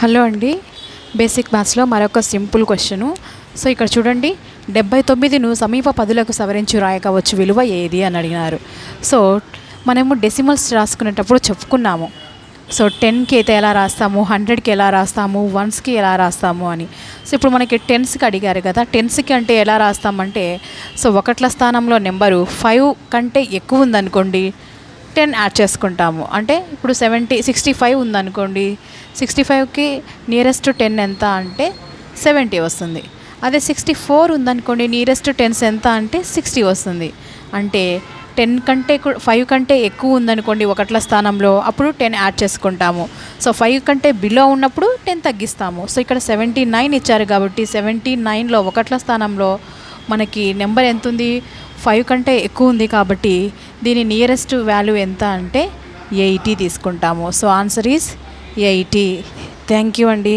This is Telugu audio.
హలో అండి. బేసిక్ మ్యాథ్స్లో మరొక సింపుల్ క్వశ్చను. సో ఇక్కడ చూడండి, 79ను సమీప పదులకు సవరించి రాయకవచ్చు విలువ ఏది అని అడిగినారు. సో మనము డెసిమల్స్ రాసుకునేటప్పుడు చెప్పుకున్నాము. సో 10కి అయితే ఎలా రాస్తాము, 100కి ఎలా రాస్తాము, వన్స్కి ఎలా రాస్తాము అని. సో ఇప్పుడు మనకి టెన్స్కి అడిగారు కదా, టెన్స్కి అంటే ఎలా రాస్తామంటే, సో ఒకట్ల స్థానంలో నెంబరు 5 కంటే ఎక్కువ ఉందనుకోండి, 10 యాడ్ చేసుకుంటాము. అంటే ఇప్పుడు 65 ఉందనుకోండి, 65కి నియరెస్ట్ 10 ఎంత అంటే 70 వస్తుంది. అదే 64 ఉందనుకోండి, నియరెస్ట్ 10 ఎంత అంటే 60 వస్తుంది. అంటే 10 కంటే 5 కంటే ఎక్కువ ఉందనుకోండి ఒకట్ల స్థానంలో, అప్పుడు 10 యాడ్ చేసుకుంటాము. సో 5 కంటే బిలో ఉన్నప్పుడు 10 తగ్గిస్తాము. సో ఇక్కడ 79 ఇచ్చారు కాబట్టి 79లో ఒకట్ల స్థానంలో మనకి నెంబర్ ఎంత ఉంది, 5 కంటే ఎక్కువ ఉంది కాబట్టి దీని నియరెస్ట్ వాల్యూ ఎంత అంటే 80 తీసుకుంటాము. So answer is 80. Thank you అండి.